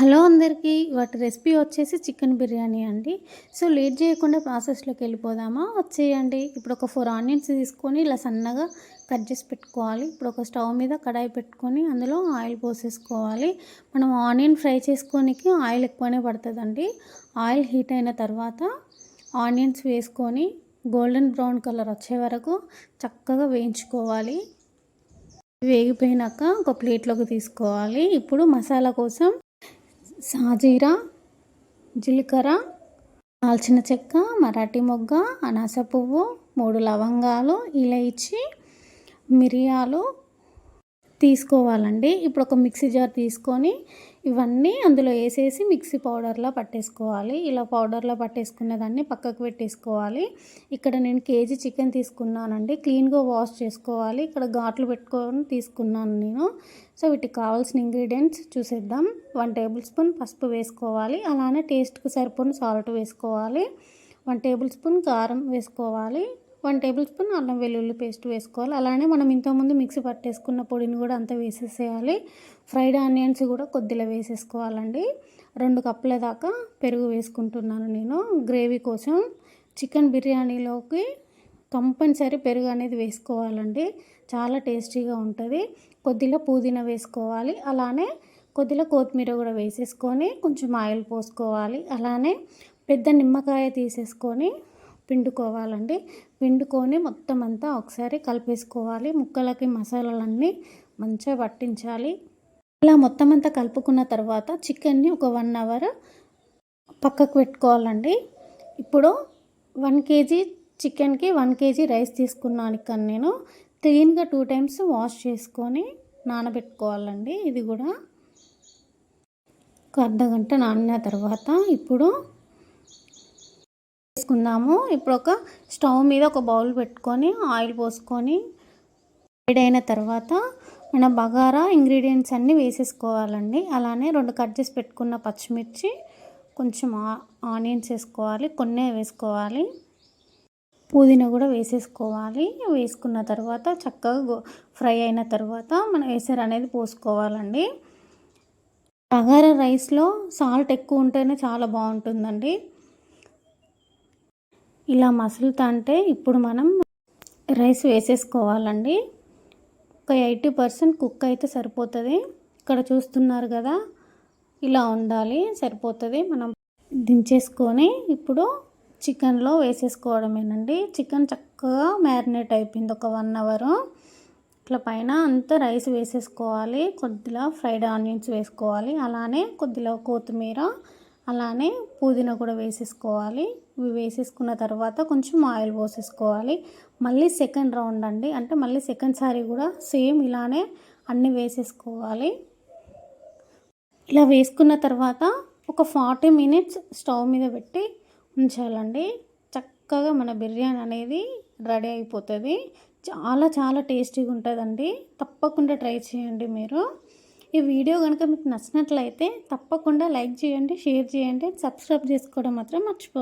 Hello అందరికీ వాటి recipe వచ్చేసి చికెన్ బిర్యానీ అండి. సో లేట్ చేయకుండా ప్రాసెస్లోకి వెళ్ళిపోదామా, వచ్చేయండి. ఇప్పుడు ఒక 4 ఆనియన్స్ తీసుకొని ఇలా సన్నగా కట్ చేసి పెట్టుకోవాలి. ఇప్పుడు ఒక స్టవ్ మీద కడాయి పెట్టుకొని అందులో ఆయిల్ పోసేసుకోవాలి. మనం ఆనియన్ ఫ్రై చేసుకోనికి ఆయిల్ ఎక్కువనే పడుతుందండి. ఆయిల్ హీట్ అయిన తర్వాత ఆనియన్స్ వేసుకొని గోల్డెన్ బ్రౌన్ కలర్ వచ్చే వరకు చక్కగా వేయించుకోవాలి. వేగిపోయినాక ఒక ప్లేట్లోకి తీసుకోవాలి. ఇప్పుడు మసాలా కోసం సాజీరా, జీలకర్ర, దాల్చిన చెక్క, మరాఠీ మొగ్గ, అనాస పువ్వు, 3 లవంగాలు, ఇలైచి, మిరియాలు తీసుకోవాలండి. ఇప్పుడు ఒక మిక్సీ జార్ తీసుకొని ఇవన్నీ అందులో వేసేసి మిక్సీ పౌడర్లా పట్టేసుకోవాలి. ఇలా పౌడర్లా పట్టేసుకున్న దాన్ని పక్కకు పెట్టేసుకోవాలి. ఇక్కడ నేను కేజీ చికెన్ తీసుకున్నానండి. క్లీన్గా వాష్ చేసుకోవాలి. ఇక్కడ ఘాట్లు పెట్టుకొని తీసుకున్నాను నేను. సో వీటికి కావాల్సిన ఇంగ్రీడియంట్స్ చూసేద్దాం. 1 టేబుల్ స్పూన్ పసుపు వేసుకోవాలి. అలానే టేస్ట్కి సరిపోయిన సాల్ట్ వేసుకోవాలి. 1 టేబుల్ స్పూన్ కారం వేసుకోవాలి. 1 టేబుల్ స్పూన్ అల్లం వెల్లుల్లి పేస్ట్ వేసుకోవాలి. అలానే మనం ఇంతకుముందు మిక్సీ పట్టేసుకున్న పొడిని కూడా అంతా వేసేసేయాలి. ఫ్రైడ్ ఆనియన్స్ కూడా కొద్దిగా వేసేసుకోవాలండి. 2 కప్పుల దాకా పెరుగు వేసుకుంటున్నాను నేను గ్రేవీ కోసం. చికెన్ బిర్యానీలోకి కంపల్సరీ పెరుగు అనేది వేసుకోవాలండి. చాలా టేస్టీగా ఉంటుంది. కొద్దిగా పుదీనా వేసుకోవాలి. అలానే కొద్దిగా కొత్తిమీర కూడా వేసేసుకొని కొంచెం ఆయిల్ పోసుకోవాలి. అలానే పెద్ద నిమ్మకాయ తీసేసుకొని పిండుకోవాలండి. పిండుకొని మొత్తం అంతా ఒకసారి కలిపేసుకోవాలి. ముక్కలకి మసాలాలన్నీ మంచిగా పట్టించాలి. ఇలా మొత్తం అంతా కలుపుకున్న తర్వాత చికెన్ని ఒక 1 అవర్ పక్కకు పెట్టుకోవాలండి. ఇప్పుడు 1 కేజీ చికెన్కి 1 కేజీ రైస్ తీసుకున్నాను. ఇక్కడ నేను క్లీన్గా 2 టైమ్స్ వాష్ చేసుకొని నానబెట్టుకోవాలండి. ఇది కూడా ఒక అర్ధగంట నానిన తర్వాత ఇప్పుడు వేసుకుందాము. ఇప్పుడు ఒక స్టవ్ మీద ఒక బౌల్ పెట్టుకొని ఆయిల్ పోసుకొని వేడైన తర్వాత మన బగారా ఇంగ్రీడియంట్స్ అన్నీ వేసేసుకోవాలండి. అలానే 2 కట్ చేసి పెట్టుకున్న పచ్చిమిర్చి, కొంచెం ఆనియన్స్ వేసుకోవాలి. కొన్ని వేసుకోవాలి. పుదీనా కూడా వేసేసుకోవాలి. వేసుకున్న తర్వాత చక్కగా ఫ్రై అయిన తర్వాత మనం ఎసరు అనేది పోసుకోవాలండి. బగారా రైస్లో సాల్ట్ ఎక్కువ ఉంటేనే చాలా బాగుంటుందండి. ఇలా మసులుతుంటే ఇప్పుడు మనం రైస్ వేసేసుకోవాలండి. ఒక 80% కుక్ అయితే సరిపోతుంది. ఇక్కడ చూస్తున్నారు కదా, ఇలా ఉండాలి, సరిపోతుంది. మనం దించేసుకొని ఇప్పుడు చికెన్లో వేసేసుకోవడమేనండి. చికెన్ చక్కగా మ్యారినేట్ అయిపోయింది ఒక 1 అవర్. ఇట్లా పైన అంతా రైస్ వేసేసుకోవాలి. కొద్దిగా ఫ్రైడ్ ఆనియన్స్ వేసుకోవాలి. అలానే కొద్దిగా కొత్తిమీర, అలానే పుదీనా కూడా వేసేసుకోవాలి. ఇవి వేసేసుకున్న తర్వాత కొంచెం ఆయిల్ పోసేసుకోవాలి. మళ్ళీ సెకండ్ రౌండ్ అండి, అంటే మళ్ళీ సెకండ్ సారి కూడా సేమ్ ఇలానే అన్నీ వేసేసుకోవాలి. ఇలా వేసుకున్న తర్వాత ఒక 40 మినిట్స్ స్టవ్ మీద పెట్టి ఉంచాలండి. చక్కగా మన బిర్యానీ అనేది రెడీ అయిపోతుంది. చాలా చాలా టేస్టీగా ఉంటుందండి. తప్పకుండా ట్రై చేయండి మీరు. ఈ వీడియో కనుక మీకు నచ్చినట్లయితే తప్పకుండా లైక్ చేయండి, షేర్ చేయండి, సబ్స్క్రైబ్ చేసుకోవడం మాత్రం మర్చిపోవద్దు.